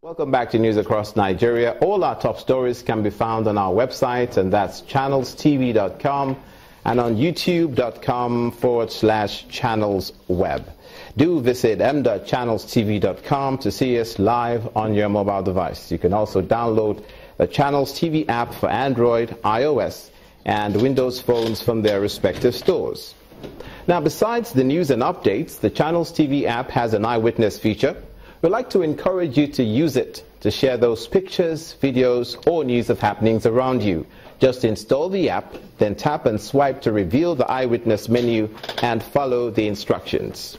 Welcome back to News Across Nigeria. All our top stories can be found on our website, and that's channelstv.com, and on youtube.com/channelsweb. Do visit m.channelstv.com to see us live on your mobile device. You can also download the Channels TV app for Android, iOS, and Windows phones from their respective stores. Now, besides the news and updates, the Channels TV app has an eyewitness feature. We'd like to encourage you to use it to share those pictures, videos, or news of happenings around you. Just install the app, then tap and swipe to reveal the eyewitness menu and follow the instructions.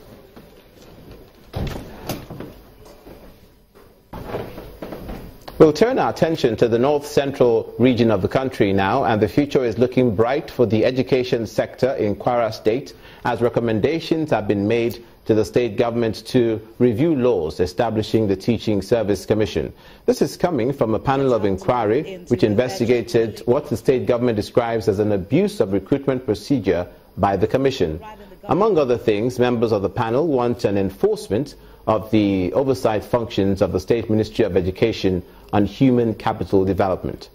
We'll turn our attention to the north-central region of the country now, and the future is looking bright for the education sector in Kwara State, as recommendations have been made to the state government to review laws establishing the Teaching Service Commission. This is coming from a panel of inquiry which investigated what the state government describes as an abuse of recruitment procedure by the commission. Among other things, members of the panel want an enforcement of the oversight functions of the State Ministry of Education on Human Capital Development.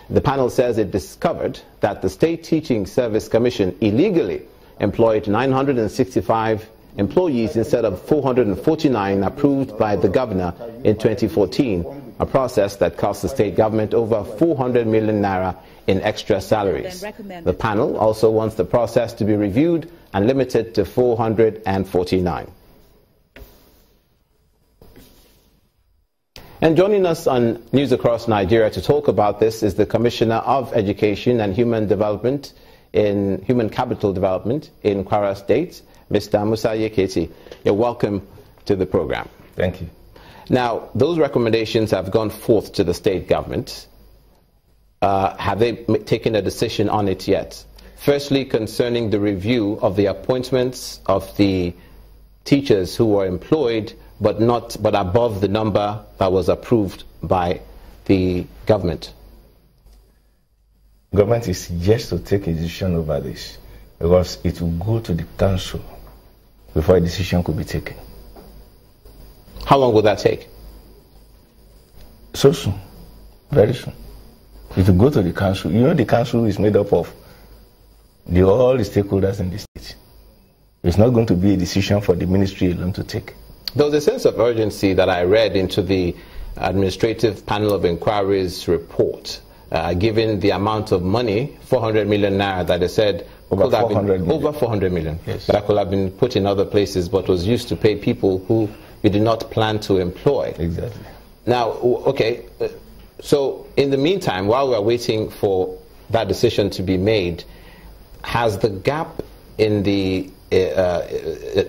The panel says it discovered that the State Teaching Service Commission illegally employed 965 employees instead of 449 approved by the governor in 2014, a process that cost the state government over 400 million naira in extra salaries. The panel also wants the process to be reviewed and limited to 449. And joining us on News Across Nigeria to talk about this is the Commissioner of Education and Human Capital Development in Kwara State, Mr. Musa Yeketi. You're welcome to the program. Thank you. Now, those recommendations have gone forth to the state government. Have they taken a decision on it yet? Firstly, concerning the review of the appointments of the teachers who were employed but above the number that was approved by the government. Government is yet to take a decision over this, because it will go to the council before a decision could be taken. How long will that take? So soon, very soon. It will go to the council. You know, the council is made up of all the stakeholders in the state. It's not going to be a decision for the ministry alone to take. There was a sense of urgency that I read into the Administrative Panel of Inquiry's report, given the amount of money, 400 million naira, that they said over 400 million. Yes. That could have been put in other places, but was used to pay people who you did not plan to employ. Exactly. Now, okay, so in the meantime, while we're waiting for that decision to be made, has the gap in the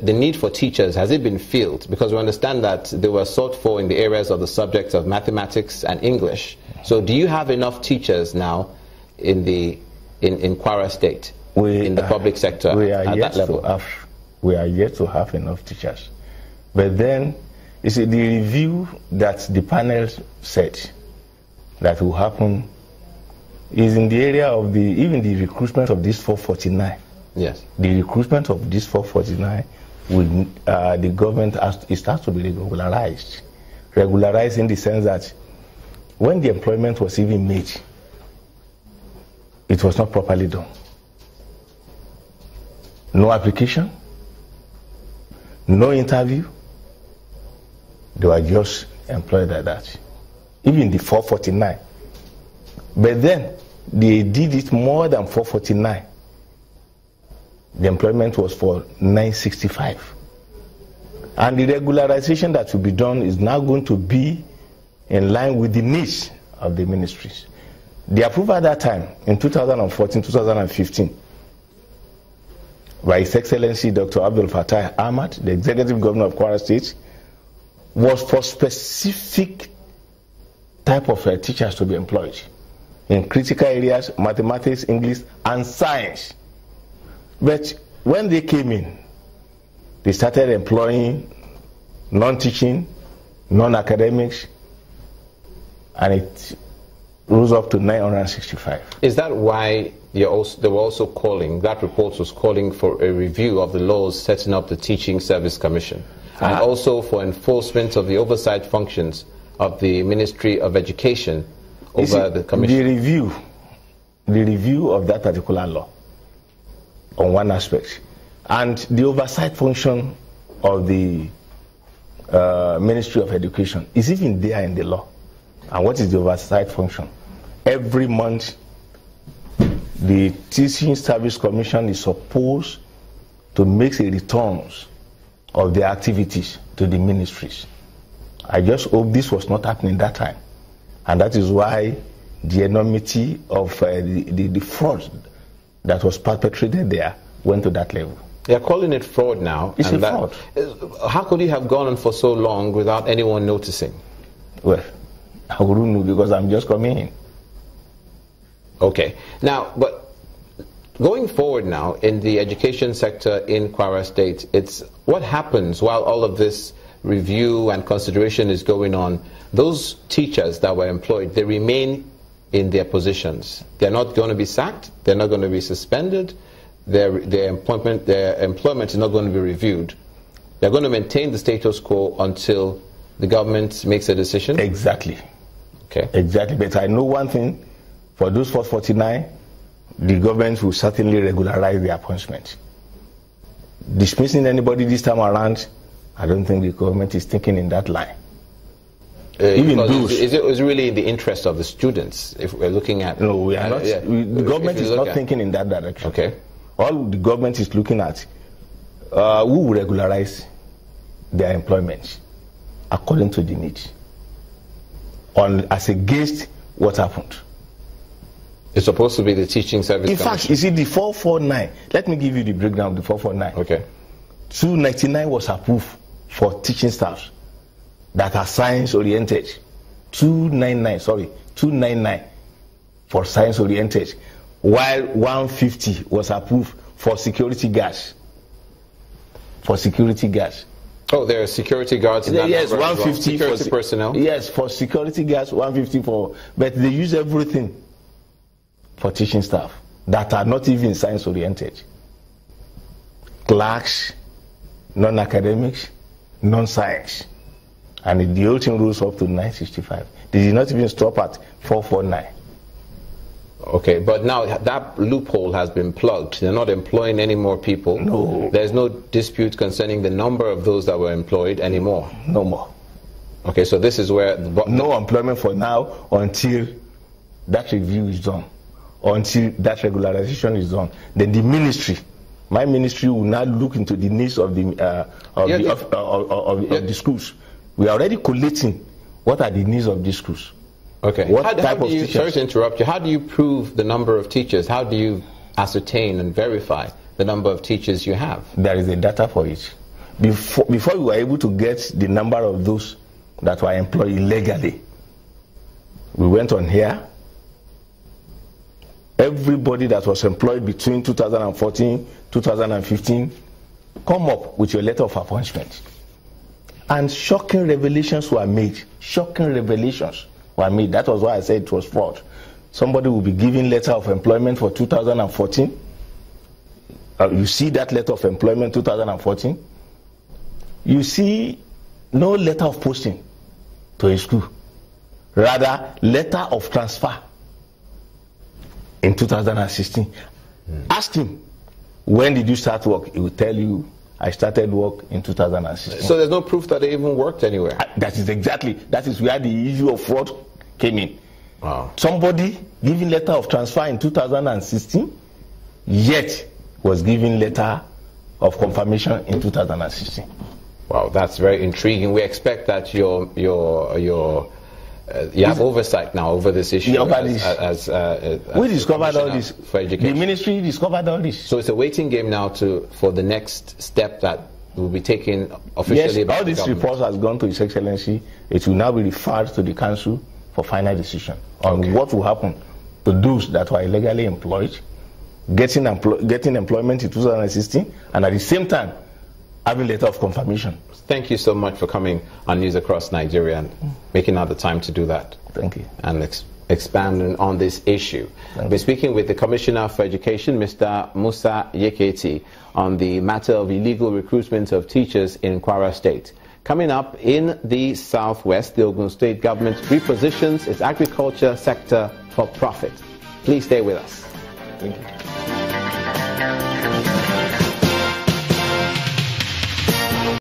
need for teachers, has it been filled? Because we understand that they were sought for in the areas of the subjects of mathematics and English. So do you have enough teachers now in Kwara State, in the public sector at that level? We are yet to have enough teachers. But then, you see, the review that the panel said that will happen is in the area of even the recruitment of these 449. Yes. The recruitment of these 449, the government has to be regularized. Regularized in the sense that when the employment was even made, it was not properly done. No application, no interview. They were just employed like that. Even the 449. But then they did it more than 449. The employment was for 965. And the regularization that will be done is now going to be in line with the needs of the ministries. The approval at that time, in 2014, 2015, by His Excellency Dr. Abdul Fattah Ahmad, the Executive Governor of Kwara State, was for specific type of teachers to be employed in critical areas, mathematics, English, and science. But when they came in, they started employing non-teaching, non-academics, and it rose up to 965. Is that why they were also calling, that report was calling for a review of the laws setting up the Teaching Service Commission, and also for enforcement of the oversight functions of the Ministry of Education over the commission? The review of that particular law on one aspect, and the oversight function of the Ministry of Education is even there in the law. And what is the oversight function? Every month, the Teaching Service Commission is supposed to make a returns of their activities to the ministries. I just hope this was not happening that time, and that is why the enormity of the fraud that was perpetrated there went to that level. They are calling it fraud now. It's a fraud. How could it have gone on for so long without anyone noticing? Well, I wouldn't know because I'm just coming in. Okay. Now, but going forward now in the education sector in Kwara State, it's what happens while all of this review and consideration is going on. Those teachers that were employed, they remain in their positions. They're not going to be sacked. They're not going to be suspended. Their employment is not going to be reviewed. They're going to maintain the status quo until the government makes a decision? Exactly. Okay. Exactly. But I know one thing, for those 449, the government will certainly regularize the appointment. Dismissing anybody this time around, I don't think the government is thinking in that line. Even those, is it really in the interest of the students if we're looking at... No, we are not. The government is not thinking in that direction. Okay. All the government is looking at who will regularize their employment according to the needs, as against what happened. It's supposed to be the teaching service. In fact, you see the 449. Let me give you the breakdown of the 449. Okay. 299 was approved for teaching staffs that are science oriented. 299 for science oriented, while 150 was approved for security guards. For security guards. Oh, there are security guards in that yes, number 150 well. Security personnel. Yes, for security guards, 150 for, but they use everything for teaching staff that are not even science oriented. Clerks, non-academics, non-science, and the whole thing rose up to 965. They did not even stop at 449. Okay, but now that loophole has been plugged. They're not employing any more people. No. There's no dispute concerning the number of those that were employed anymore. No more. Okay, so this is where... No employment for now until that review is done, until that regularization is done. Then the ministry, my ministry, will now look into the needs of the the schools. We are already collating what are the needs of these schools. Okay. What type of teachers? Sorry to interrupt you. How do you prove the number of teachers? How do you ascertain and verify the number of teachers you have? There is a data for it. Before we were able to get the number of those that were employed illegally, we went on here. Everybody that was employed between 2014, 2015, come up with your letter of appointment. And shocking revelations were made. Shocking revelations were made. That was why I said it was fraud. Somebody will be given letter of employment for 2014. You see that letter of employment 2014. You see no letter of posting to a school. Rather, letter of transfer in 2016. Ask him, when did you start work? He will tell you, I started work in 2016. So there's no proof that they even worked anywhere? That is where the issue of fraud came in. Wow. Somebody giving letter of transfer in 2016, yet was given letter of confirmation in 2016. Wow, that's very intriguing. We expect that you have oversight now over this issue. We discovered all this. For education. The ministry discovered all this. So it's a waiting game now for the next step that will be taken officially. Yes, all these reports has gone to His Excellency. It will now be referred to the council for final decision on what will happen to those that were illegally employed, getting employment in 2016, and at the same time having letter of confirmation. Thank you so much for coming on News Across Nigeria and making out the time to do that. Thank you. And expanding on this issue. We're speaking with the Commissioner for Education, Mr. Musa Yeketi, on the matter of illegal recruitment of teachers in Kwara State. Coming up in the southwest, the Ogun State government repositions its agriculture sector for profit. Please stay with us. Thank you.